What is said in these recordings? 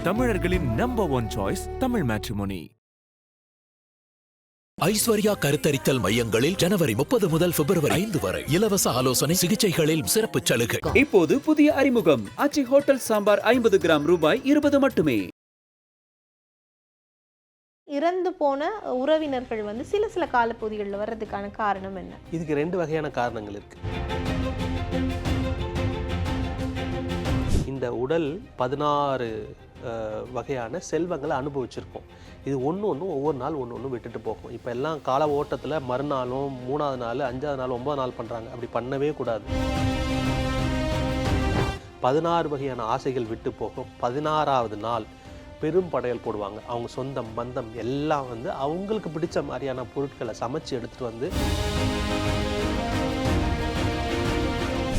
தமிழர்களின் number one choice Tamil matrimony. Aishwarya கருத்தரித்தல் மையங்களில் ஜனவரி 30 முதல் பிப்ரவரி 5 வரை இலவச ஆலோசனை சிகிச்சைகளில் சிறப்பு சலுகை. இப்போது புதிய அறிமுகம் ஆச்சி ஹோட்டல் சாம்பார் 50 கிராம் ரூபாய் 20 மட்டுமே. இறந்து போன உறவினர்கள் சில காலப்பகுதிகளில் வர்றதுக்கான காரணம் என்ன? இதுக்கு 2 வகையான காரணங்கள் இருக்கு. இந்த உடல் 16 வகையான செல்வங்களை அனுபவிச்சிருக்கோம். இது ஒன்று ஒவ்வொரு நாள் ஒன்று விட்டுட்டு போகும். இப்போ எல்லாம் கால ஓட்டத்தில் மறுநாளும் 3ஆவது நாள் 5ஆவது நாள் 9ஆவது நாள் பண்ணுறாங்க. அப்படி பண்ணவே கூடாது. 16 வகையான ஆசைகள் விட்டு போகும். 16ஆவது நாள் பெரும் படையல் போடுவாங்க. அவங்க சொந்தம் பந்தம் எல்லாம் அவங்களுக்கு பிடிச்ச மாதிரியான பொருட்களை சமைச்சு எடுத்துகிட்டு வந்து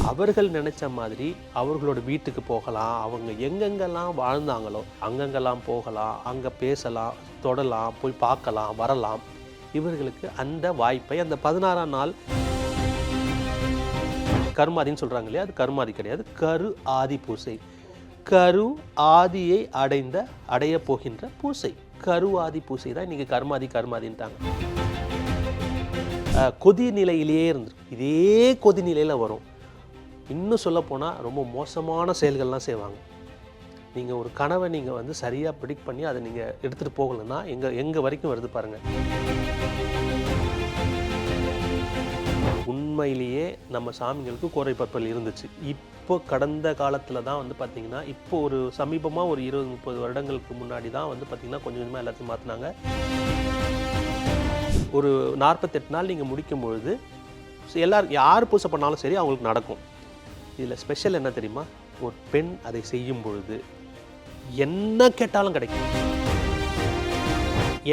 அவர்கள் நினைச்ச மாதிரி அவர்களோட வீட்டுக்கு போகலாம். அவங்க எங்கெங்கெல்லாம் வாழ்ந்தாங்களோ அங்கங்கெல்லாம் போகலாம், அங்கே பேசலாம், தொடலாம், போய் பார்க்கலாம், வரலாம். இவர்களுக்கு அந்த வாய்ப்பை அந்த 16ஆம் நாள் கருமாதின்னு சொல்கிறாங்க இல்லையா, அது கருமாதி கிடையாது, கரு ஆதி பூசை. கரு ஆதியை அடைய போகின்ற பூசை, கரு ஆதி பூசை தான் இன்னைக்கு கருமாதின்ட்டாங்க. கொதி நிலையிலேயே இருந்துருக்கு. இதே கொதி நிலையில் வரும். இன்னும் சொல்லப்போனால் ரொம்ப மோசமான செயல்கள்லாம் செய்வாங்க. நீங்கள் ஒரு கனவை நீங்கள் சரியாக ப்ரிடிக்ட் பண்ணி அதை நீங்கள் எடுத்துகிட்டு போகலைன்னா எங்கே வரைக்கும் வருது பாருங்கள். உண்மையிலேயே நம்ம சாமிகளுக்கு கோரை பற்பல் இருந்துச்சு. இப்போ கடந்த காலத்தில் தான் பார்த்திங்கன்னா, இப்போ ஒரு சமீபமாக ஒரு 20-30 வருடங்களுக்கு முன்னாடி தான் பார்த்திங்கன்னா கொஞ்சம் கொஞ்சமாக எல்லாத்தையும் மாற்றினாங்க. ஒரு 48 நாள் நீங்கள் முடிக்கும் பொழுது யார் பூசை பண்ணாலும் சரி அவங்களுக்கு நடக்கும். இதில் ஸ்பெஷல் என்ன தெரியுமா? ஒரு பெண் அதை செய்யும் பொழுது என்ன கேட்டாலும் கிடைக்கும்.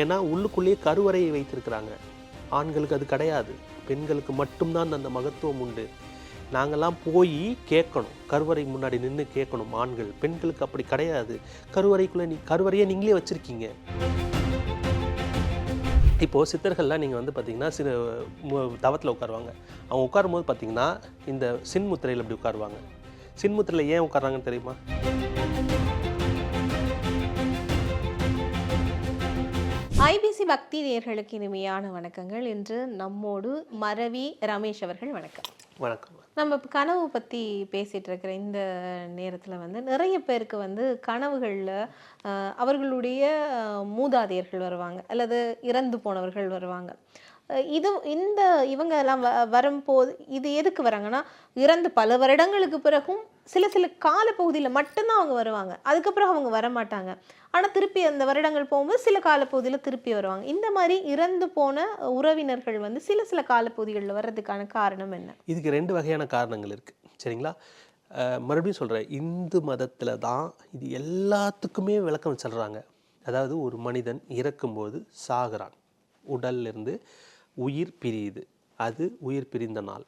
ஏன்னா உள்ளுக்குள்ளேயே கருவறையை வைத்திருக்கிறாங்க. ஆண்களுக்கு அது கிடையாது, பெண்களுக்கு மட்டும்தான் அந்த மகத்துவம் உண்டு. நாங்கள்லாம் போய் கேட்கணும், கருவறை முன்னாடி நின்று கேட்கணும். ஆண்கள், பெண்களுக்கு அப்படி கிடையாது. கருவறைக்குள்ளே கருவறையை நீங்களே வச்சுருக்கீங்க. இப்போது சித்தர்கள்லாம் நீங்கள் பார்த்தீங்கன்னா சில தவத்தில் உட்காருவாங்க. அவங்க உட்காரும்போது பார்த்தீங்கன்னா இந்த சின்முத்திரையில் அப்படி உட்காருவாங்க. சின்முத்திரையில் ஏன் உட்காராங்கன்னு தெரியுமா? ஐபிசி பக்தி நேயர்களுக்கு இனிமையான வணக்கங்கள். இன்று நம்மோடு மரவி ரமேஷ் அவர்கள். வணக்கம். வணக்கம். நம்ம இப்போ கனவு பற்றி பேசிகிட்டு இருக்கிற இந்த நேரத்தில் நிறைய பேருக்கு கனவுகளில் அவர்களுடைய மூதாதையர்கள் வருவாங்க, அல்லது இறந்து போனவர்கள் வருவாங்க. இவங்க எல்லாம் வரும்போது இது எதுக்கு வராங்கன்னா, இறந்து பல வருடங்களுக்கு பிறகும் சில காலப்பகுதியில் மட்டும்தான் அவங்க வருவாங்க. அதுக்கப்புறம் அவங்க வரமாட்டாங்க. ஆனால் திருப்பி அந்த வருடங்கள் போகும்போது சில காலப்பகுதியில் திருப்பி வருவாங்க. இந்த மாதிரி இறந்து போன உறவினர்கள் சில காலப்பகுதிகளில் வர்றதுக்கான காரணம் என்ன? இதுக்கு 2 வகையான காரணங்கள் இருக்குது. சரிங்களா? மறுபடியும் சொல்கிறேன், இந்து மதத்தில் தான் இது எல்லாத்துக்குமே விளக்கம் சொல்கிறாங்க. அதாவது ஒரு மனிதன் இறக்கும்போது சாகிறான், உடல்லிருந்து உயிர் பிரியுது. அது உயிர் பிரிந்த நாள்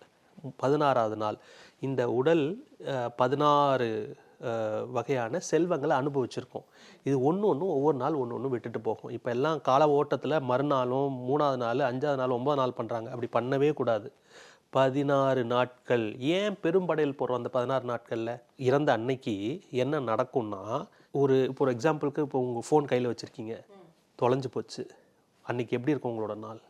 16ஆவது நாள். இந்த உடல் 16 வகையான செல்வங்களை அனுபவிச்சிருக்கோம். இது ஒவ்வொரு நாள் ஒன்று விட்டுட்டு போகும். இப்போ எல்லாம் கால ஓட்டத்தில் மறுநாளும் 3ஆவது நாள் 5ஆவது நாள் 9ஆவது நாள் பண்ணுறாங்க. அப்படி பண்ணவே கூடாது. 16 நாட்கள். ஏன் பெரும்படையில் போடுறோம்? அந்த 16 நாட்களில் இறந்த அன்னைக்கு என்ன நடக்கும்னா, இப்போ எக்ஸாம்பிளுக்கு இப்போ உங்கள் ஃபோன் கையில் வச்சுருக்கீங்க, தொலைஞ்சு போச்சு. அன்னைக்கு எப்படி இருக்கும் உங்களோட நாள்?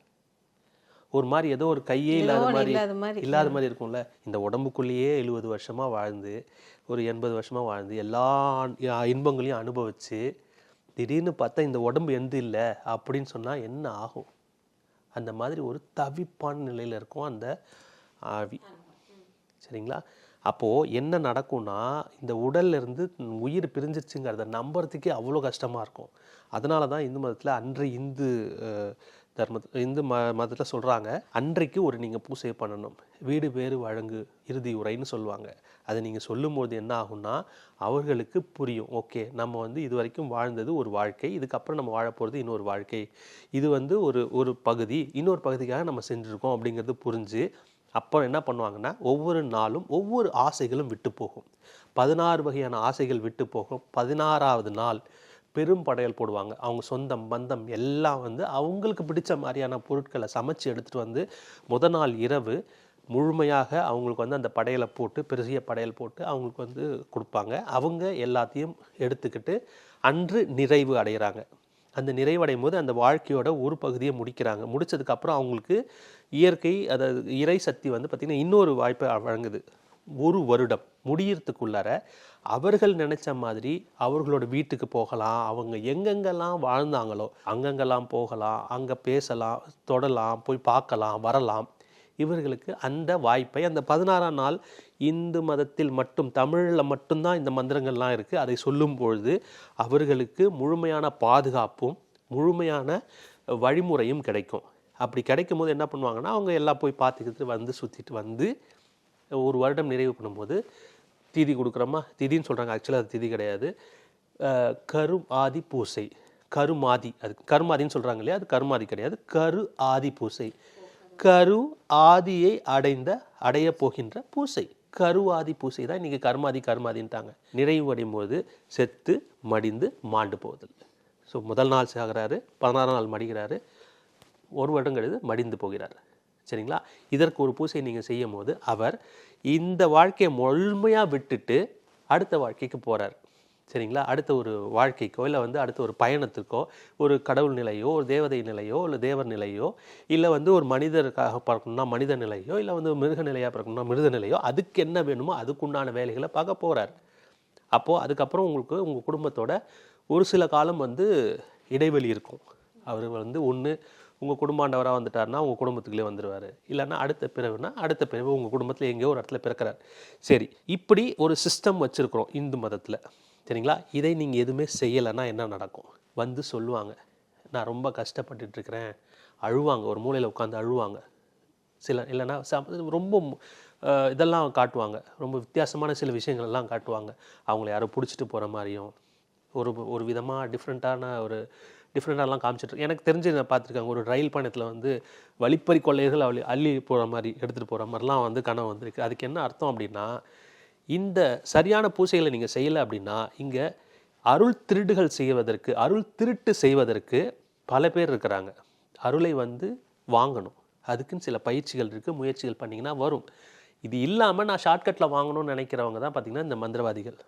ஒரு மாதிரி ஏதோ ஒரு கையே இல்லாத மாதிரி இருக்கும்ல. இந்த உடம்புக்குள்ளேயே 70 வருஷமாக வாழ்ந்து, ஒரு 80 வருஷமாக வாழ்ந்து, எல்லா இன்பங்களையும் அனுபவிச்சு, திடீர்னு பார்த்தா இந்த உடம்பு எந்த இல்லை அப்படின்னு சொன்னால் என்ன ஆகும்? அந்த மாதிரி ஒரு தவிப்பான நிலையில் இருக்கும் அந்த ஆவி. சரிங்களா? அப்போது என்ன நடக்கும்னா, இந்த உடல்லேருந்து உயிர் பிரிஞ்சிருச்சுங்கிறத நம்புறதுக்கே அவ்வளோ கஷ்டமாக இருக்கும். அதனால தான் இந்து மதத்தில் இந்து மதத்தில் சொல்கிறாங்க, அன்றைக்கு நீங்கள் பூசை பண்ணணும். வீடு பேறு வழங்கு இறுதி உரைன்னு சொல்லுவாங்க. அதை நீங்கள் சொல்லும்போது என்ன ஆகும்னா, அவர்களுக்கு புரியும், ஓகே நம்ம இது வரைக்கும் வாழ்ந்தது ஒரு வாழ்க்கை, இதுக்கப்புறம் நம்ம வாழப்போகிறது இன்னொரு வாழ்க்கை. இது ஒரு பகுதி, இன்னொரு பகுதிக்காக நம்ம செஞ்சுருக்கோம் அப்படிங்கிறது புரிஞ்சு அப்புறம் என்ன பண்ணுவாங்கன்னா, ஒவ்வொரு நாளும் ஒவ்வொரு ஆசைகளும் விட்டு போகும். 16 வகையான ஆசைகள் விட்டு போகும். 16ஆவது நாள் பெரும் படையல் போடுவாங்க. அவங்க சொந்தம் பந்தம் எல்லாம் அவங்களுக்கு பிடிச்ச மாதிரியான பொருட்களை சமைச்சு எடுத்துகிட்டு வந்து முதல் நாள் இரவு முழுமையாக அவங்களுக்கு வந்து அந்த படையலை போட்டு, பெரிய படையல் போட்டு அவங்களுக்கு வந்து கொடுப்பாங்க. அவங்க எல்லாத்தையும் எடுத்துக்கிட்டு அன்று நிறைவு அடைகிறாங்க. அந்த நிறைவடையும் போது அந்த வாழ்க்கையோட ஒரு பகுதியை முடிக்கிறாங்க. முடித்ததுக்கப்புறம் அவங்களுக்கு இயற்கை, அதாவது இறை சக்தி வந்து பார்த்திங்கன்னா இன்னொரு வாய்ப்பை வழங்குது. ஒரு வருடம் முடியறதுக்குள்ளார அவர்கள் நினச்ச மாதிரி அவர்களோட வீட்டுக்கு போகலாம், அவங்க எங்கெங்கெல்லாம் வாழ்ந்தாங்களோ அங்கங்கெல்லாம் போகலாம், அங்கே பேசலாம், தொடலாம், போய் பார்க்கலாம், வரலாம். இவர்களுக்கு அந்த வாய்ப்பை அந்த 16ஆம் நாள் இந்து மதத்தில் மட்டும், தமிழில் மட்டும்தான் இந்த மந்திரங்கள்லாம் இருக்குது. அதை சொல்லும் பொழுது அவர்களுக்கு முழுமையான பாதுகாப்பும் முழுமையான வழிமுறையும் கிடைக்கும். அப்படி கிடைக்கும் போது என்ன பண்ணுவாங்கன்னா, அவங்க எல்லாம் போய் பார்த்துக்கிட்டு வந்து சுற்றிட்டு வந்து ஒரு வருடம் நிறைவு பண்ணும்போது திதி கொடுக்குறோமா, திதின்னு சொல்கிறாங்க, ஆக்சுவலாக அது திதி கிடையாது, கரு ஆதி பூசை, கருமாதி, அது கருமாதின்னு சொல்கிறாங்க இல்லையா, அது கருமாதி கிடையாது, கரு ஆதி பூசை. கரு ஆதியை அடைய போகின்ற பூசை, கருவாதி பூசை தான் இன்றைக்கி கருமாதின்ட்டாங்க. நிறைவு அடையும் போது செத்து மடிந்து மாண்டு போகுது. ஸோ முதல் நாள் சாகிறாரு, 16ஆம் நாள் மடிகிறாரு, ஒரு வருடம் கழித்து மடிந்து போகிறார். சரிங்களா? இதற்கு ஒரு பூசை நீங்கள் செய்யும் போது அவர் இந்த வாழ்க்கையை முழுமையாக விட்டுட்டு அடுத்த வாழ்க்கைக்கு போகிறார். சரிங்களா? அடுத்த ஒரு வாழ்க்கைக்கோ இல்லை வந்து அடுத்த ஒரு பயணத்திற்கோ, ஒரு கடவுள் நிலையோ, ஒரு தேவதை நிலையோ, இல்லை தேவர் நிலையோ, இல்லை வந்து ஒரு மனிதருக்காக பார்க்கணும்னா மனித நிலையோ, இல்லை வந்து மிருக நிலையாக பார்க்கணும்னா மிருக நிலையோ, அதுக்கு என்ன வேணுமோ அதுக்குண்டான வேலைகளை பார்க்க போகிறார். அப்போது அதுக்கப்புறம் உங்களுக்கு உங்கள் குடும்பத்தோட ஒரு சில காலம் வந்து இடைவெளி இருக்கும். அவர் வந்து ஒன்று உங்கள் குடும்பாண்டவராக வந்துட்டார்னா உங்கள் குடும்பத்துக்குள்ளே வந்துடுவார், இல்லைன்னா அடுத்த பிறகு உங்கள் குடும்பத்தில் எங்கேயோ ஒரு இடத்துல பிறக்கிறார். சரி, இப்படி ஒரு சிஸ்டம் வச்சுருக்குறோம் இந்து மதத்தில். சரிங்களா? இதை நீங்கள் எதுவுமே செய்யலைன்னா என்ன நடக்கும்? வந்து சொல்லுவாங்க, நான் ரொம்ப கஷ்டப்பட்டுட்ருக்கிறேன், அழுவாங்க, ஒரு மூலையில் உட்காந்து அழுவாங்க. இல்லைன்னா ரொம்ப இதெல்லாம் காட்டுவாங்க, ரொம்ப வித்தியாசமான சில விஷயங்கள்லாம் காட்டுவாங்க. அவங்கள யாரோ பிடிச்சிட்டு போகிற மாதிரியும் ஒரு விதமாக டிஃப்ரெண்ட்டாலாம் காமிச்சிட்டு, எனக்கு தெரிஞ்சு நான் பார்த்துருக்காங்க, ஒரு ரயில் பயணத்தில் வந்து வழிப்பறி கொள்ளையர்கள் அள்ளி போகிற மாதிரி எடுத்துகிட்டு போகிற மாதிரிலாம் வந்து கனவு வந்திருக்கு. அதுக்கு என்ன அர்த்தம் அப்படின்னா, இந்த சரியான பூசைகளை நீங்கள் செய்யலை அப்படின்னா இங்கே அருள் திருட்டு செய்வதற்கு பல பேர் இருக்கிறாங்க. அருளை வந்து வாங்கணும், அதுக்குன்னு சில பயிற்சிகள் இருக்குது, முயற்சிகள் பண்ணிங்கன்னா வரும். இது இல்லாமல் நான் ஷார்ட்கட்டில் வாங்கணும்னு நினைக்கிறவங்க தான் பார்த்திங்கன்னா இந்த மந்திரவாதிகள்.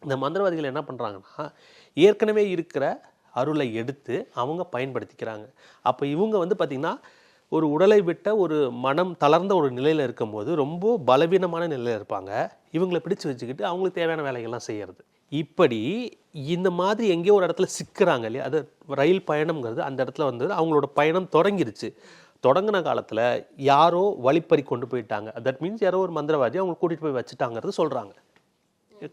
இந்த மந்திரவாதிகள் என்ன பண்ணுறாங்கன்னா, ஏற்கனவே இருக்கிற அருளை எடுத்து அவங்க பயன்படுத்திக்கிறாங்க. அப்போ இவங்க வந்து பார்த்திங்கன்னா ஒரு உடலை விட்ட ஒரு மனம் தளர்ந்த ஒரு நிலையில் இருக்கும்போது ரொம்ப பலவீனமான நிலையில் இருப்பாங்க. இவங்களை பிடிச்சி வச்சுக்கிட்டு அவங்களுக்கு தேவையான வேலைகள்லாம் செய்கிறது. இப்படி இந்த மாதிரி எங்கேயோ ஒரு இடத்துல சிக்கிறாங்க இல்லையா, அது ரயில் பயணம்ங்கிறது அந்த இடத்துல வந்து அவங்களோட பயணம் தொடங்கிருச்சு. தொடங்கின காலத்தில் யாரோ வழிப்பறி கொண்டு போயிட்டாங்க. தட் மீன்ஸ் யாரோ ஒரு மந்திரவாதி அவங்க கூட்டிகிட்டு போய் வச்சுட்டாங்கிறது சொல்கிறாங்க,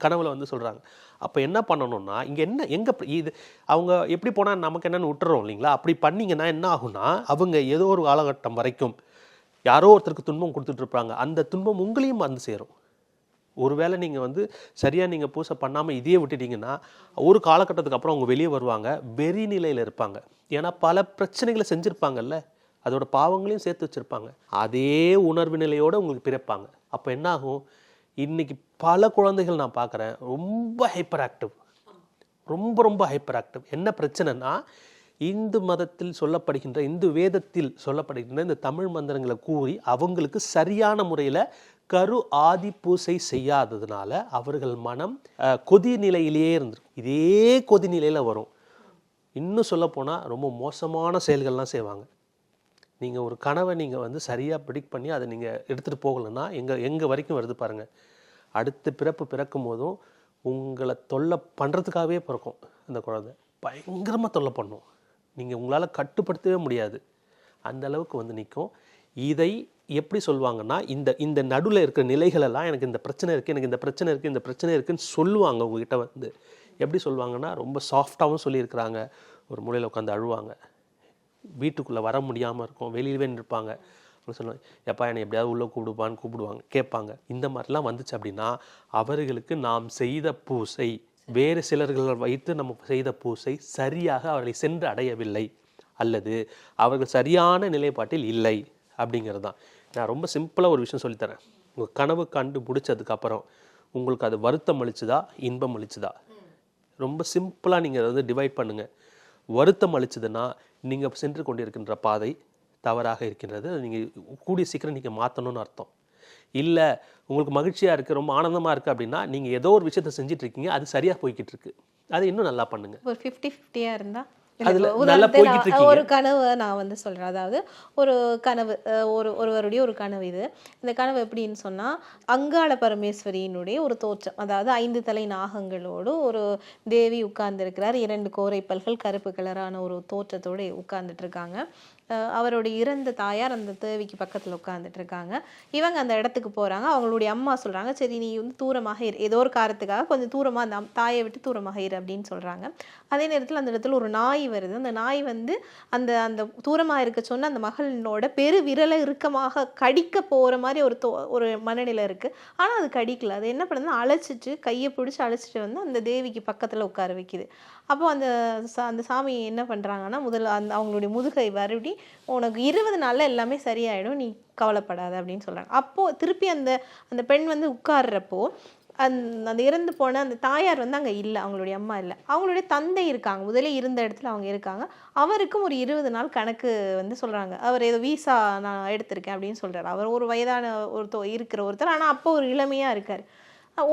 கனவுல வந்து சொல்கிறாங்க. அப்போ என்ன பண்ணணும்னா, இங்கே எங்கே இது அவங்க எப்படி போனால் நமக்கு என்னென்னு விட்டுறோம் இல்லைங்களா? அப்படி பண்ணிங்கன்னா என்ன ஆகும்னா, அவங்க ஏதோ ஒரு காலகட்டம் வரைக்கும் யாரோ ஒருத்தருக்கு துன்பம் கொடுத்துட்ருப்பாங்க. அந்த துன்பம் உங்களையும் வந்து சேரும். ஒருவேளை நீங்கள் வந்து சரியாக நீங்கள் பூசை பண்ணாமல் இதையே விட்டுட்டிங்கன்னா ஒரு காலகட்டத்துக்கு அப்புறம் அவங்க வெளியே வருவாங்க, வெறி நிலையில் இருப்பாங்க. ஏன்னா பல பிரச்சனைகளை செஞ்சுருப்பாங்கல்ல, அதோட பாவங்களையும் சேர்த்து வச்சுருப்பாங்க. அதே உணர்வு நிலையோடு உங்களுக்கு பிறப்பாங்க. அப்போ என்ன ஆகும், இன்றைக்கி பல குழந்தைகள் நான் பார்க்குறேன் ரொம்ப ஹைப்பர் ஆக்டிவ். என்ன பிரச்சனைனா, இந்து மதத்தில் சொல்லப்படுகின்ற, இந்து வேதத்தில் சொல்லப்படுகின்ற இந்த தமிழ் மந்திரங்களை கூறி அவங்களுக்கு சரியான முறையில் கரு ஆதி பூசை செய்யாததுனால அவர்கள் மனம் கொதி நிலையிலேயே இருந்திருக்கும். இதே கொதி நிலையில் வரும். இன்னும் சொல்லப்போனால் ரொம்ப மோசமான செயல்கள்லாம் செய்வாங்க. நீங்கள் ஒரு கனவை நீங்கள் வந்து சரியாக ப்ரிடிக்ட் பண்ணி அதை நீங்கள் எடுத்துகிட்டு போகலைன்னா எங்கே வரைக்கும் வருது பாருங்கள். அடுத்த பிறக்கும் போதும் உங்களை தொல்லை பண்ணுறதுக்காகவே பிறக்கும். அந்த குழந்தை பயங்கரமாக தொல்லை பண்ணும், நீங்கள் உங்களால் கட்டுப்படுத்தவே முடியாது, அந்த அளவுக்கு வந்து நிற்கும். இதை எப்படி சொல்லுவாங்கன்னா, இந்த நடுவில் இருக்கிற நிலைகளெல்லாம் எனக்கு இந்த பிரச்சனை இருக்குன்னு சொல்லுவாங்க. உங்ககிட்ட வந்து எப்படி சொல்லுவாங்கன்னா, ரொம்ப சாஃப்டாகவும் சொல்லியிருக்கிறாங்க. ஒரு மூலையில் உட்காந்து அழுவாங்க, வீட்டுக்குள்ளே வர முடியாமல் இருக்கும், வெளியவே நிற்பாங்க. சொல்லுவாங்க, எப்பா என்னை எப்படியாவது உள்ளே கூப்பிடுவாங்க, கேட்பாங்க. இந்த மாதிரிலாம் வந்துச்சு அப்படின்னா அவர்களுக்கு நாம் செய்த பூசை, வேறு சிலர்கள் வைத்து நம்ம செய்த பூசை சரியாக அவர்களை சென்று அடையவில்லை, அல்லது அவர்கள் சரியான நிலைப்பாட்டில் இல்லை அப்படிங்கிறது தான். நான் ரொம்ப சிம்பிளாக ஒரு விஷயம் சொல்லித்தரேன். உங்கள் கனவு கண்டு முடிச்சதுக்கப்புறம் உங்களுக்கு அது வருத்தம் அளிச்சுதா, இன்பம் அளிச்சுதா? ரொம்ப சிம்பிளாக நீங்கள் அதை வந்து டிவைட் பண்ணுங்கள். வருத்தம் அளிச்சதுன்னா நீங்கள் சென்று கொண்டிருக்கின்ற பாதை தவறாக இருக்கின்றது. நீங்கள் கூடிய சீக்கிரம் நீங்கள் மாற்றணும்னு அர்த்தம். இல்லை உங்களுக்கு மகிழ்ச்சியாக இருக்குது, ரொம்ப ஆனந்தமாக இருக்குது அப்படின்னா நீங்கள் ஏதோ ஒரு விஷயத்தை செஞ்சிட்ருக்கீங்க, அது சரியாக போய்கிட்டு இருக்கு, அதை இன்னும் நல்லா பண்ணுங்கள். ஒரு 50-50 இருந்தால் அதுல நல்லா போய்கிட்டு இருக்கீங்க. ஒரு கனவு நான் வந்து சொல்கிறேன். அதாவது ஒரு கனவு, ஒருவருடைய ஒரு கனவு இது. இந்த கனவு எப்படின்னு சொன்னால், அங்காள பரமேஸ்வரியினுடைய ஒரு தோற்றம். அதாவது 5 தலை நாகங்களோடு ஒரு தேவி உட்கார்ந்துருக்கிறார். 2 கோரைப்பல்கள், கருப்பு கலரான ஒரு தோற்றத்தோடு உட்கார்ந்துட்டு இருக்காங்க. அவருடைய இறந்த தாயார் அந்த தேவிக்கு பக்கத்தில் உட்காந்துட்டு இருக்காங்க. இவங்க அந்த இடத்துக்கு போகிறாங்க. அவங்களுடைய அம்மா சொல்கிறாங்க, சரி நீ வந்து தூரமாக இரு, ஏதோ ஒரு காரணத்துக்காக கொஞ்சம் தூரமாக அந்த தாயை விட்டு தூரமாக இரு அப்படின்னு சொல்கிறாங்க. அதே நேரத்தில் அந்த இடத்துல ஒரு நாய் வருது. அந்த நாய் வந்து அந்த அந்த தூரமாக இருக்க சொன்ன அந்த மகளோட பெரு விரலை இறுக்கமாக கடிக்க போகிற மாதிரி ஒரு மனநிலை இருக்குது. ஆனால் அது கடிக்கல. அது என்ன பண்ணுதுன்னா, அழைச்சிட்டு கையை பிடிச்சி அழைச்சிட்டு வந்து அந்த தேவிக்கு பக்கத்தில் உட்கார வைக்குது. அப்போ அந்த சாமி என்ன பண்ணுறாங்கன்னா, முதல்ல அவங்களுடைய முதுகை வருடி, உனக்கு 20 நாளில் எல்லாமே சரியாயிடும், நீ கவலைப்படாத அப்படின்னு சொல்கிறாங்க. அப்போது திருப்பி அந்த பெண் வந்து உட்கார்றப்போ அந்த இறந்து போன அந்த தாயார் வந்து அங்கே இல்லை, அவங்களுடைய அம்மா இல்லை, அவங்களுடைய தந்தை இருக்காங்க. முதலே இருந்த இடத்துல அவங்க இருக்காங்க. அவருக்கும் ஒரு 20 நாள் கணக்கு வந்து சொல்கிறாங்க. அவர் ஏதோ வீசா நான் எடுத்திருக்கேன் அப்படின்னு சொல்கிறார். அவர் ஒரு வயதான இருக்கிற ஒருத்தர், ஆனால் அப்போ ஒரு இளமையாக இருக்கார்.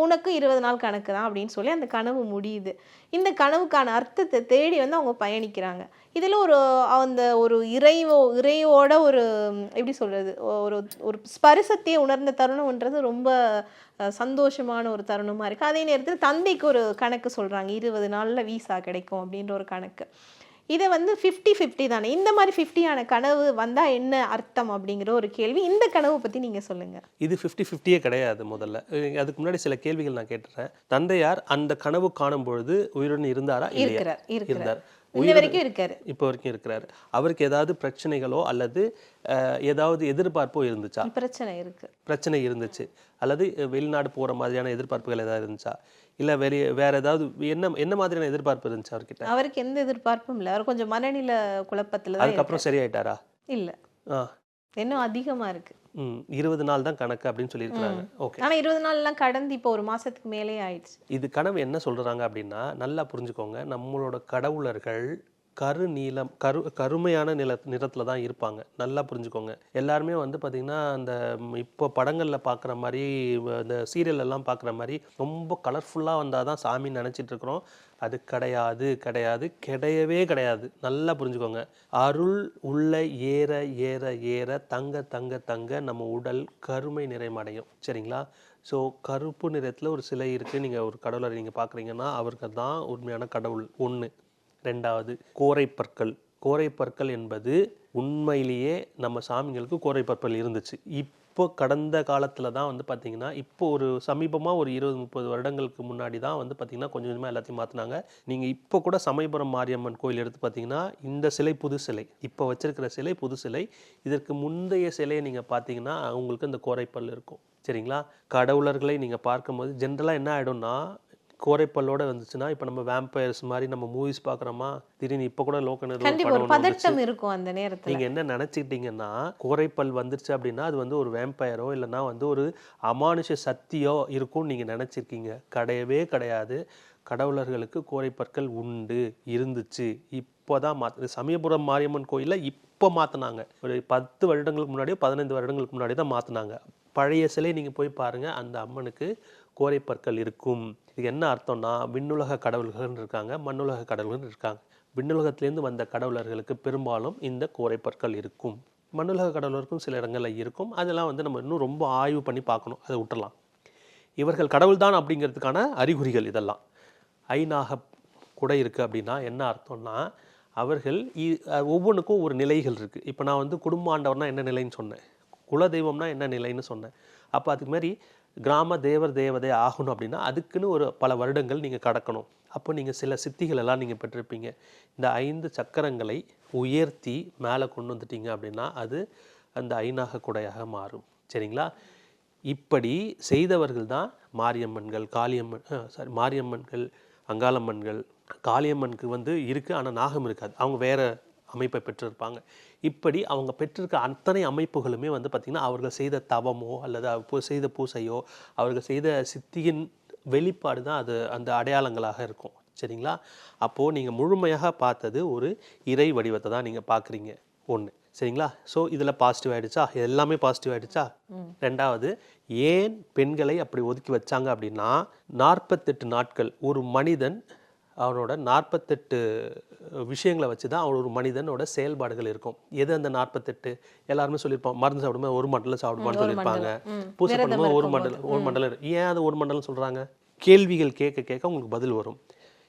உனக்கு 20 நாள் கணக்கு தான் அப்படின்னு சொல்லி அந்த கனவு முடியுது. இந்த கனவுக்கான அர்த்தத்தை தேடி வந்து அவங்க பயணிக்கிறாங்க. இதில் ஒரு இறையோட ஒரு எப்படி சொல்கிறது, ஒரு ஸ்பரிசத்தையே உணர்ந்த தருணம்ன்றது ரொம்ப சந்தோஷமான ஒரு தருணமாக இருக்குது. அதே நேரத்தில் தந்தைக்கு ஒரு கணக்கு சொல்கிறாங்க, 20 நாளில் வீசா கிடைக்கும் அப்படின்ற ஒரு கணக்கு. இதை வந்து 50-50 தானே. இந்த மாதிரி 50-ஆன கனவு வந்தால் என்ன அர்த்தம் அப்படிங்கிற ஒரு கேள்வி. இந்த கனவை பற்றி நீங்கள் சொல்லுங்கள். இது 50-50 கிடையாது. முதல்ல அதுக்கு முன்னாடி சில கேள்விகள் நான் கேட்டுறேன். தந்தையார் அந்த கனவு காணும் பொழுது உயிருடன் இருந்தாரா? இருந்தார். இப்போ வரைக்கும் இருக்கிறாரு. அவருக்கு ஏதாவது பிரச்சனைகளோ அல்லது ஏதாவது எதிர்பார்ப்போ இருந்துச்சா? பிரச்சனை இருந்துச்சு. அல்லது வெளிநாடு போகிற மாதிரியான எதிர்பார்ப்புகள் ஏதாவது இருந்துச்சா? இல்லை வேற ஏதாவது என்ன மாதிரியான எதிர்பார்ப்பு இருந்துச்சு அவர்கிட்ட? அவருக்கு எந்த எதிர்பார்ப்பும் இல்லை. அவர் கொஞ்சம் மனநிலை குழப்பத்தில். அதுக்கப்புறம் சரியாயிட்டாரா? இல்லை, இன்னும் அதிகமாக இருக்கு. 20 நாள் தான் கணக்கு அப்படின்னு சொல்லியிருக்காங்க. ஓகே. ஆனால் 20 நாள்லாம் கடந்து இப்போ ஒரு மாசத்துக்கு மேலே ஆயிடுச்சு. இது கனவு என்ன சொல்றாங்க அப்படின்னா, நல்லா புரிஞ்சுக்கோங்க, நம்மளோட கடவுளர்கள் கருமையான நிறத்துல தான் இருப்பாங்க. நல்லா புரிஞ்சுக்கோங்க. எல்லாருமே வந்து பார்த்தீங்கன்னா, அந்த இப்போ படங்களில் பார்க்குற மாதிரி, இந்த சீரியல் எல்லாம் பார்க்குற மாதிரி ரொம்ப கலர்ஃபுல்லாக வந்தால் தான் சாமின்னு நினச்சிட்டு இருக்கிறோம். அது கிடையவே கிடையாது. நல்லா புரிஞ்சுக்கோங்க. அருள் உள்ள ஏற ஏற ஏற தங்க தங்க தங்க நம்ம உடல் கருமை நிறைமடையும். சரிங்களா? ஸோ கருப்பு நிறத்தில் ஒரு சிலை இருக்குது. நீங்கள் ஒரு கடவுளரை நீங்கள் பார்க்குறீங்கன்னா அவருக்கு தான் உண்மையான கடவுள். 1. 2வது கோரைப்பற்கள். கோரைப்பற்கள் என்பது உண்மையிலேயே நம்ம சாமிங்களுக்கு கோரைப்பற்கள் இருந்துச்சு. இப்போ கடந்த காலத்தில் தான் வந்து பார்த்திங்கன்னா, இப்போ ஒரு சமீபமாக ஒரு 20-30 வருடங்களுக்கு முன்னாடி தான் வந்து பார்த்திங்கன்னா கொஞ்சம் கொஞ்சமாக எல்லாத்தையும் மாற்றினாங்க. நீங்கள் இப்போ கூட சமயபுரம் மாரியம்மன் கோயில் எடுத்து பார்த்தீங்கன்னா, இந்த சிலை புது சிலை, இப்போ வச்சிருக்கிற சிலை புது சிலை. இதற்கு முந்தைய சிலையை நீங்கள் பார்த்தீங்கன்னா உங்களுக்கு இந்த கோரைப்பல் இருக்கும். சரிங்களா? கடவுளர்களை நீங்கள் பார்க்கும்போது ஜென்ரலாக என்ன ஆகிடும்னா, கோரைப்பல்லோட வந்துச்சுன்னா, இப்போ நம்ம வேம்பயர்ஸ் மாதிரி நம்ம மூவிஸ் பார்க்குறோமா, திடீர்னு இப்போ கூட பதட்டம் இருக்கும் அந்த நேரத்தில். நீங்கள் என்ன நினச்சிக்கிட்டீங்கன்னா, கோரைப்பல் வந்துருச்சு அப்படின்னா அது வந்து ஒரு வேம்பயரோ இல்லைன்னா வந்து ஒரு அமானுஷ சக்தியோ இருக்கும்னு நீங்கள் நினச்சிருக்கீங்க. கிடையவே கிடையாது. கடவுளர்களுக்கு கோரைப்பற்கள் இருந்துச்சு. இப்போ தான் சமயபுரம் மாரியம்மன் கோயிலில் இப்போ மாற்றினாங்க. ஒரு 10 வருடங்களுக்கு முன்னாடியோ 15 வருடங்களுக்கு முன்னாடி தான் மாற்றினாங்க. பழைய சிலை நீங்கள் போய் பாருங்கள், அந்த அம்மனுக்கு கோரைப்பற்கள் இருக்கும். இது என்ன அர்த்தம்னா, விண்ணுலக கடவுள்கள் இருக்காங்க, மண்ணுலக கடவுள்கள் இருக்காங்க. விண்ணுலகத்திலேருந்து வந்த கடவுளர்களுக்கு பெரும்பாலும் இந்த கோரைப்பற்கள் இருக்கும். மண்ணுலக கடவுளருக்கும் சில இடங்களில் இருக்கும். அதெல்லாம் வந்து நம்ம இன்னும் ரொம்ப ஆய்வு பண்ணி பார்க்கணும். அதை விட்டுறலாம். இவர்கள் கடவுள் தான் அப்படிங்கிறதுக்கான அறிகுறிகள் இதெல்லாம். ஐநாக கூட இருக்குது அப்படின்னா என்ன அர்த்தம்னா, அவர்கள் ஒவ்வொன்றுக்கும் ஒரு நிலைகள் இருக்குது. இப்போ நான் வந்து குடும்ப ஆண்டவர்னா என்ன நிலைன்னு சொன்னேன், குலதெய்வம்னா என்ன நிலைன்னு சொன்னேன். அப்போ அதுக்கு மாதிரி கிராம தேவதை ஆகணும் அப்படின்னா அதுக்குன்னு ஒரு பல வருடங்கள் நீங்கள் கடக்கணும். அப்போ நீங்கள் சில சித்திகள் எல்லாம் நீங்கள் பெற்றிருப்பீங்க. இந்த 5 சக்கரங்களை உயர்த்தி மேலே கொண்டு வந்துட்டீங்க அப்படின்னா அது அந்த ஐநாக குடையாக மாறும். சரிங்களா? இப்படி செய்தவர்கள் தான் மாரியம்மன்கள், மாரியம்மன்கள், அங்காளம்மன்கள். காளியம்மனுக்கு வந்து இருக்குது, ஆனால் நாகம் இருக்காது. அவங்க வேறு அமைப்பை பெற்றிருப்பாங்க. இப்படி அவங்க பெற்றிருக்க அத்தனை அமைப்புகளுமே வந்து பார்த்திங்கன்னா, அவர்கள் செய்த தவமோ அல்லது செய்த பூசையோ அவர்கள் செய்த சித்தியின் வெளிப்பாடு தான் அது அந்த அடையாளங்களாக இருக்கும். சரிங்களா? அப்போது நீங்கள் முழுமையாக பார்த்தது ஒரு இறை வடிவத்தை தான் நீங்கள் பார்க்குறீங்க. 1. சரிங்களா? ஸோ இதில் பாசிட்டிவ் ஆகிடுச்சா, எல்லாமே பாசிட்டிவ் ஆகிடுச்சா? ரெண்டாவது, ஏன் பெண்களை அப்படி ஒதுக்கி வச்சாங்க அப்படின்னா, 48 நாட்கள் ஒரு மனிதன் அவனோட 48 விஷயங்களை வச்சு தான் அவன் ஒரு மனிதனோட செயல்பாடுகள் இருக்கும். எது அந்த 48? எல்லாருமே சொல்லியிருப்பாங்க, மருந்து சாப்பிடும்போது ஒரு மண்டலம் சாப்பிடுமான்னு சொல்லியிருப்பாங்க, பூசை பண்ணும்போது ஒரு மண்டலம். ஏன் அது ஒரு மண்டலம் சொல்கிறாங்க? கேள்விகள் கேட்க கேட்க உங்களுக்கு பதில் வரும்.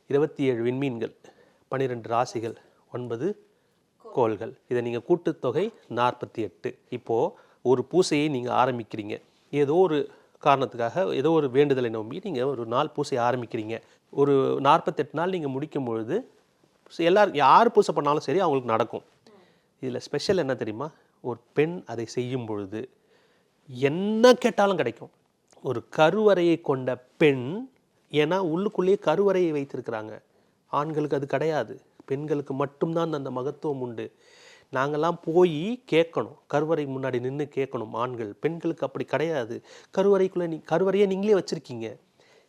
27 விண்மீன்கள், 12 ராசிகள், 9 கோள்கள், இதை நீங்கள் கூட்டுத்தொகை 48. இப்போது ஒரு பூசையை நீங்கள் ஆரம்பிக்கிறீங்க, ஏதோ ஒரு காரணத்துக்காக, ஏதோ ஒரு வேண்டுதலை நம்பி நீங்கள் ஒரு நாள் பூசை ஆரம்பிக்கிறீங்க. ஒரு 48 நாள் நீங்கள் முடிக்கும் பொழுது எல்லாரும் யார் பூசை பண்ணாலும் சரி அவங்களுக்கு நடக்கும். இதில் ஸ்பெஷல் என்ன தெரியுமா? ஒரு பெண் அதை செய்யும் பொழுது என்ன கேட்டாலும் கிடைக்கும். ஒரு கருவறையை கொண்ட பெண், ஏன்னா உள்ளுக்குள்ளேயே கருவறையை வைத்திருக்கிறாங்க. ஆண்களுக்கு அது கிடையாது, பெண்களுக்கு மட்டும்தான் அந்த மகத்துவம் உண்டு. நாங்கள்லாம் போய் கேட்கணும், கருவறை முன்னாடி நின்று கேட்கணும் ஆண்கள். பெண்களுக்கு அப்படி கிடையாது. கருவறைக்குள்ளே கருவறையை நீங்களே வச்சுருக்கீங்க.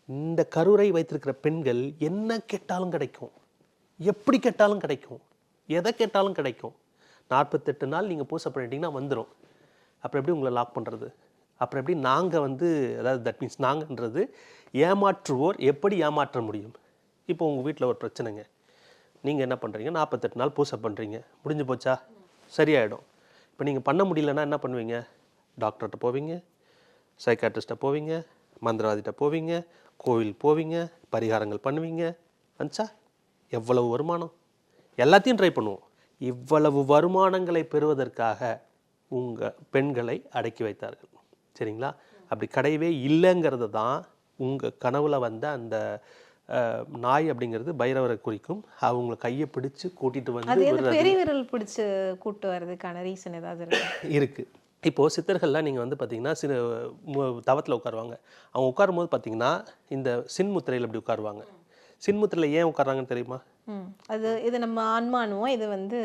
இந்த கருவறை வைத்திருக்கிற பெண்கள் என்ன கேட்டாலும் கிடைக்கும், எப்படி கேட்டாலும் கிடைக்கும், எதை கேட்டாலும் கிடைக்கும். 48 நாள் நீங்கள் பூசை பண்ணிட்டீங்கன்னா வந்துடும். அப்புறம் எப்படி உங்களை லாக் பண்ணுறது? அப்புறம் எப்படி நாங்கள் அதாவது தட் மீன்ஸ் நாங்கன்றது ஏமாற்றுவோர் எப்படி ஏமாற்ற முடியும்? இப்போ உங்கள் வீட்டில் ஒரு பிரச்சனைங்க, நீங்கள் என்ன பண்ணுறீங்க? 48 நாள் பூசை பண்ணுறீங்க, முடிஞ்சு போச்சா? சரியாயிடும். இப்போ நீங்கள் பண்ண முடியலன்னா என்ன பண்ணுவீங்க? டாக்டர்கிட்ட போவீங்க, சைக்காட்ரிஸ்ட்டை போவீங்க, மந்திரவாதிகிட்ட போவீங்க, கோவில் போவீங்க, பரிகாரங்கள் பண்ணுவீங்க. வந்துச்சா? எவ்வளவு வருமானம்? எல்லாத்தையும் ட்ரை பண்ணுவோம். இவ்வளவு வருமானங்களை பெறுவதற்காக உங்கள் பெண்களை அடக்கி வைத்தார்கள். சரிங்களா? அப்படி கிடையவே இல்லைங்கிறது தான் உங்கள் கனவுல வந்த அந்த நாய் அப்படிங்கிறது பைரவரை குறிக்கும். அவங்களை கையை பிடிச்சு கூட்டிட்டு வந்து பெரிய விரல் பிடிச்சு கூட்டு வர்றதுக்கான ரீசன் ஏதாவது இருக்கு. இப்போது சித்தர்கள்லாம் நீங்கள் பார்த்தீங்கன்னா தவத்தில் உட்காருவாங்க. அவங்க உட்காரும் போது பார்த்தீங்கன்னா இந்த சின்முத்திரையில் இப்படி உட்காருவாங்க. சின்முத்திரையில் ஏன் உட்கார்றாங்கன்னு தெரியுமா? இது நம்ம ஆன்மானுவோம், இது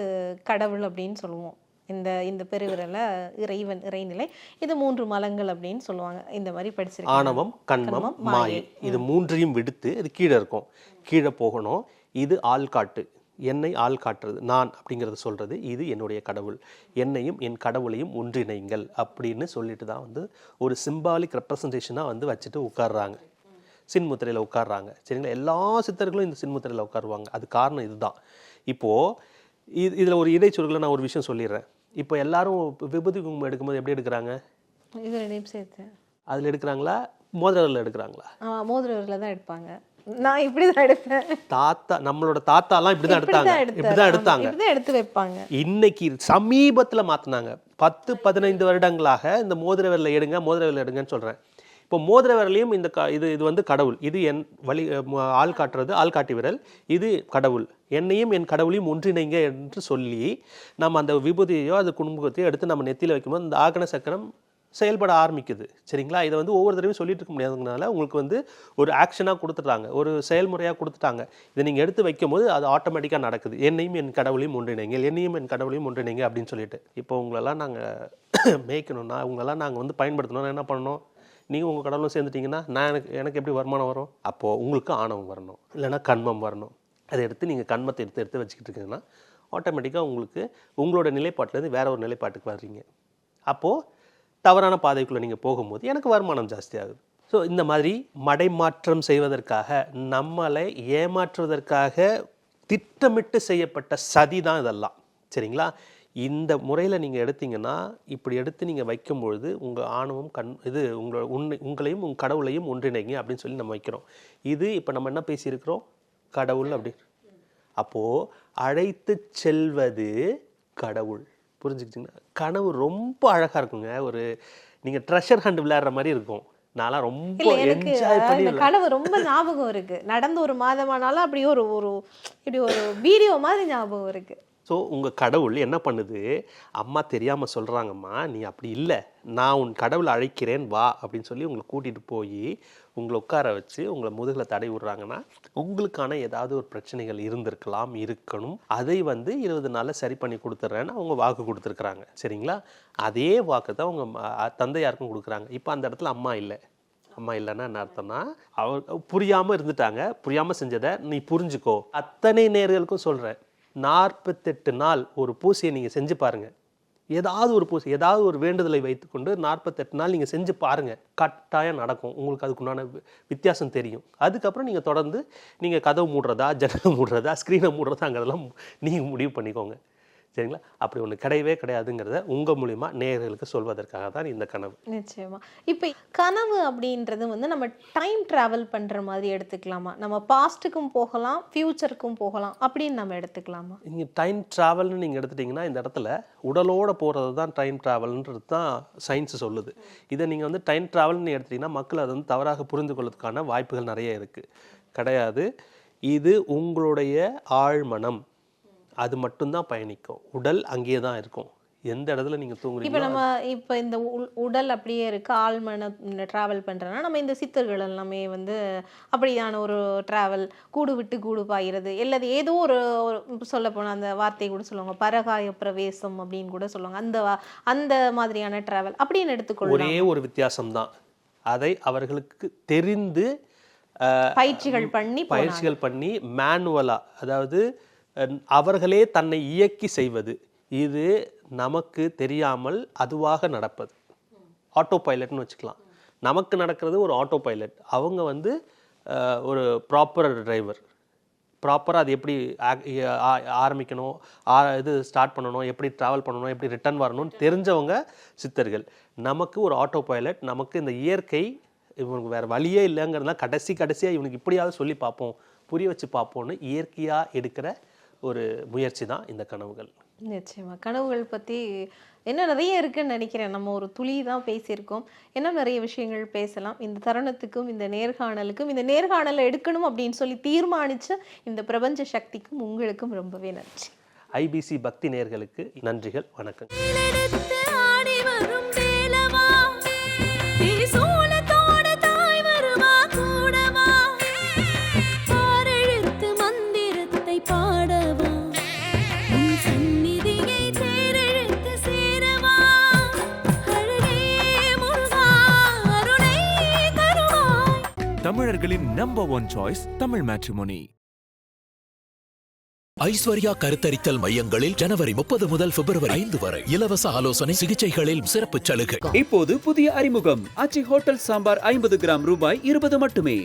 கடவுள் அப்படின்னு சொல்லுவோம். இந்த பெருவிரலை இறைவன், இறைநிலை, இது 3 மலங்கள் அப்படின்னு சொல்லுவாங்க. இந்த மாதிரி படிச்சிருக்கேன். ஆணவம், கண்மம், மாயை, இது 3ஐயும் விடுத்து இது கீழே இருக்கும், கீழே போகணும். இது ஆள்காட்டு, என்னை ஆள் காட்டுறது, நான் அப்படிங்கிறத சொல்கிறது. இது என்னுடைய கடவுள், என்னையும் என் கடவுளையும் ஒன்றிணைங்கள் அப்படின்னு சொல்லிட்டு தான் ஒரு சிம்பாலிக் ரெப்ரசன்டேஷனாக வச்சுட்டு உட்கார்றாங்க, சின்முத்திரையில் உட்கார்றாங்க. சரிங்களா? எல்லா சித்தர்களும் இந்த சின்முத்திரையில் உட்காருவாங்க. அது காரணம் இதுதான். இப்போது இதில் ஒரு இடைச்சொல்களை நான் ஒரு விஷயம் சொல்லிடுறேன். இப்போ எல்லாரும் விபூதி குங்குமம் எடுக்கும்போது எப்படி எடுக்கிறாங்க? அதில் எடுக்கிறாங்களா, மோதிரத்தில் எடுக்கிறாங்களா? மோதிரத்தில் தான் எடுப்பாங்க. நான் இப்படி தான் எடுப்பேன். நம்மளோட தாத்தாலாம் இப்படிதான் எடுத்தாங்க, எடுத்து வைப்பாங்க. இன்னைக்கு சமீபத்தில் மாத்தினாங்க. 10-15 வருடங்களாக இந்த மோதிர விரலை எடுங்க, மோதிர விரலை எடுங்கன்னு சொல்றேன். இப்போ மோதிர விரலையும் இது கடவுள், இது என் வழி ஆள் காட்டுறது ஆள்காட்டி விரல், இது கடவுள், என்னையும் என் கடவுளையும் ஒன்றிணைங்க என்று சொல்லி நம்ம அந்த விபூதியோ அது குடும்பத்தையோ எடுத்து நம்ம நெத்தியில் வைக்கும்போது இந்த ஆகன சக்கரம் செயல்பட ஆரம்பிக்குது. சரிங்களா? இதை ஒவ்வொரு தடவையும் சொல்லிட்டு இருக்க முடியாதுனால உங்களுக்கு ஒரு ஆக்ஷனாக கொடுத்துட்டாங்க, ஒரு செயல்முறையாக கொடுத்துட்டாங்க. இதை நீங்கள் எடுத்து வைக்கும் போது அது ஆட்டோமேட்டிக்காக நடக்குது. என்னையும் என் கடவுளையும் ஒன்றிணைங்க, என்னையும் என் கடவுளையும் ஒன்றிணைங்க அப்படின்னு சொல்லிட்டு. இப்போ உங்களெல்லாம் நாங்கள் மேய்க்கணும்னா, உங்களெல்லாம் நாங்கள் பயன்படுத்தணும்னா என்ன பண்ணணும்? நீங்கள் உங்கள் கடவுளும் சேர்ந்துட்டிங்கன்னா எனக்கு எப்படி வருமானம் வரும்? அப்போது உங்களுக்கு ஆணவம் வரணும், இல்லைன்னா கண்மம் வரணும். அதை எடுத்து நீங்கள் கண்மத்தை எடுத்து வச்சுக்கிட்டு இருக்கீங்கன்னா ஆட்டோமேட்டிக்காக உங்களுக்கு உங்களோட நிலைப்பாட்டிலேருந்து வேற ஒரு நிலைப்பாட்டுக்கு வர்றீங்க. அப்போது தவறான பாதைக்குள்ளே நீங்கள் போகும்போது எனக்கு வருமானம் ஜாஸ்தியாகுது. ஸோ இந்த மாதிரி மடைமாற்றம் செய்வதற்காக, நம்மளை ஏமாற்றுவதற்காக திட்டமிட்டு செய்யப்பட்ட சதி தான் இதெல்லாம். சரிங்களா? இந்த முறையில் நீங்கள் எடுத்தீங்கன்னா, இப்படி எடுத்து நீங்கள் வைக்கும்பொழுது உங்கள் ஆணவம் உங்களையும் உங்கள் கடவுளையும் ஒன்றிணைங்க அப்படின்னு சொல்லி நம்ம வைக்கிறோம். இது இப்போ நம்ம என்ன பேசியிருக்கிறோம்? கடவுள் அப்படி. அப்போது அழைத்து செல்வது கடவுள். புரிஞ்சுக்கிட்டிங்கன்னா கனவு ரொம்ப அழகாக இருக்குங்க. நீங்கள் ட்ரெஷர் ஹண்ட் விளையாடுற மாதிரி இருக்கும். நான்லாம் ரொம்ப என்ஜாய் பண்ணி கனவு ரொம்ப ஞாபகம் இருக்கு. நடந்து ஒரு மாதமானாலும் அப்படி இப்படி ஒரு வீடியோ மாதிரி ஞாபகம் இருக்கு. ஸோ உங்கள் கடவுள் என்ன பண்ணுது? அம்மா தெரியாமல் சொல்கிறாங்கம்மா, நீ அப்படி இல்லை, நான் உன் கடவுளை அழைக்கிறேன் வா அப்படின்னு சொல்லி உங்களை கூட்டிகிட்டு போய் உங்களை உட்கார வச்சு உங்களை முதுகில் தடை விடுறாங்கன்னா உங்களுக்கான ஏதாவது ஒரு பிரச்சனைகள் இருந்திருக்கலாம், இருக்கணும். அதை 20 நாளில் சரி பண்ணி கொடுத்துட்றேன்னு அவங்க வாக்கு கொடுத்துருக்குறாங்க. சரிங்களா? அதே வாக்கு தான் உங்கள் தந்தையாருக்கும் கொடுக்குறாங்க. இப்போ அந்த இடத்துல அம்மா இல்லை. அம்மா இல்லைன்னா என்ன அர்த்தம்னா, அவர் புரியாமல் இருந்துட்டாங்க. புரியாமல் செஞ்சதை நீ புரிஞ்சுக்கோ. அத்தனை நேர்களுக்கும் சொல்கிறேன், 48 நாள் ஒரு பூசையை நீங்கள் செஞ்சு பாருங்கள். ஏதாவது ஒரு பூசை, ஏதாவது ஒரு வேண்டுதலை வைத்துக்கொண்டு 48 நாள் நீங்கள் செஞ்சு பாருங்கள், கட்டாயம் நடக்கும். உங்களுக்கு அதுக்குண்டான வித்தியாசம் தெரியும். அதுக்கப்புறம் நீங்கள் தொடர்ந்து நீங்கள் கதவு மூடுறதா, ஜன்னலை மூடுறதா, ஸ்க்ரீனை மூடுறதாங்கிறதெல்லாம் நீங்கள் முடிவு பண்ணிக்கோங்க. சரிங்களா? அப்படி ஒன்று கிடையவே கிடையாதுங்கிறத உங்கள் மூலிமா நேயர்களுக்கு சொல்வதற்காக தான் இந்த கனவு. நிச்சயமா. இப்போ கனவு அப்படின்றது வந்து நம்ம டைம் ட்ராவல் பண்ணுற மாதிரி எடுத்துக்கலாமா? நம்ம பாஸ்ட்டுக்கும் போகலாம், ஃப்யூச்சருக்கும் போகலாம் அப்படின்னு நம்ம எடுத்துக்கலாமா? நீங்கள் டைம் ட்ராவல்னு நீங்கள் எடுத்துட்டிங்கன்னா இந்த இடத்துல உடலோடு போகிறது தான் டைம் ட்ராவல்ன்றது தான் சயின்ஸ் சொல்லுது. இதை நீங்கள் வந்து டைம் ட்ராவல்னு எடுத்திங்கன்னா மக்கள் அதை வந்து தவறாக புரிந்து கொள்வதற்கான வாய்ப்புகள் நிறைய இருக்குது. கிடையாது. இது உங்களுடைய ஆழ்மனம், அது மட்டும்தான் பயணிக்கும். உடல் அங்கேயே தான் இருக்கும். எந்த இடத்துல நீங்கள் இப்போ தூங்குறீங்களோ நம்ம இப்போ இந்த உடல் அப்படியே இருக்கு, ஆழ்மனம் ட்ராவல் பண்ணுறோன்னா நம்ம இந்த சித்தர்கள் எல்லாமே வந்து அப்படியான ஒரு ட்ராவல், கூடு விட்டு கூடு பாயிறது, அல்லது ஏதோ ஒரு சொல்ல போனால் அந்த வார்த்தையை கூட சொல்லுவாங்க, பரகாய பிரவேசம் அப்படின்னு கூட சொல்லுவாங்க. அந்த மாதிரியான ட்ராவல் அப்படின்னு எடுத்துக்கொள்ளலாம். ஒரே ஒரு வித்தியாசம்தான், அதை அவர்களுக்கு தெரிந்து பயிற்சிகள் பண்ணி மேனுவலாக, அதாவது அவர்களே தன்னை இயக்கி செய்வது. இது நமக்கு தெரியாமல் அதுவாக நடப்பது. ஆட்டோ பைலட்னு வச்சுக்கலாம். நமக்கு நடக்கிறது ஒரு ஆட்டோ பைலட், அவங்க வந்து ஒரு ப்ராப்பர் டிரைவர். ப்ராப்பராக அது எப்படி ஆரம்பிக்கணும், இது ஸ்டார்ட் பண்ணணும், எப்படி ட்ராவல் பண்ணணும், எப்படி ரிட்டர்ன் வரணும்னு தெரிஞ்சவங்க சித்தர்கள். நமக்கு ஒரு ஆட்டோ பைலட். நமக்கு இந்த இயற்கை இவனுக்கு வேறு வழியே இல்லைங்கிறதுலாம் கடைசியாக இவனுக்கு இப்படியாவது சொல்லி பார்ப்போம், புரிய வச்சு பார்ப்போம்னு இயற்கையாக எடுக்கிற ஒரு முயற்சி தான் இந்த கனவுகள். நிச்சயமா. கனவுகள் பற்றி இன்னும் நிறைய இருக்குன்னு நினைக்கிறேன். நம்ம ஒரு துளி தான் பேசியிருக்கோம். இன்னும் நிறைய விஷயங்கள் பேசலாம். இந்த தருணத்துக்கும் இந்த நேர்காணலுக்கும், இந்த நேர்காணலை எடுக்கணும் அப்படின்னு சொல்லி தீர்மானிச்ச இந்த பிரபஞ்ச சக்திக்கும் உங்களுக்கும் ரொம்பவே நன்றி. ஐபிசி பக்தி நேயர்களுக்கு நன்றிகள், வணக்கம். தமிழர்களின் number 1 choice Tamil matrimony. Aishwarya கருத்தரித்தல் மையங்களில் ஜனவரி 30 முதல் பிப்ரவரி 5 வரை இலவச ஆலோசனை, சிகிச்சைகளில் சிறப்பு சலுகை. இப்போது புதிய அறிமுகம், ஆச்சி ஹோட்டல் சாம்பார் 50 கிராம் ரூபாய் 20 மட்டுமே.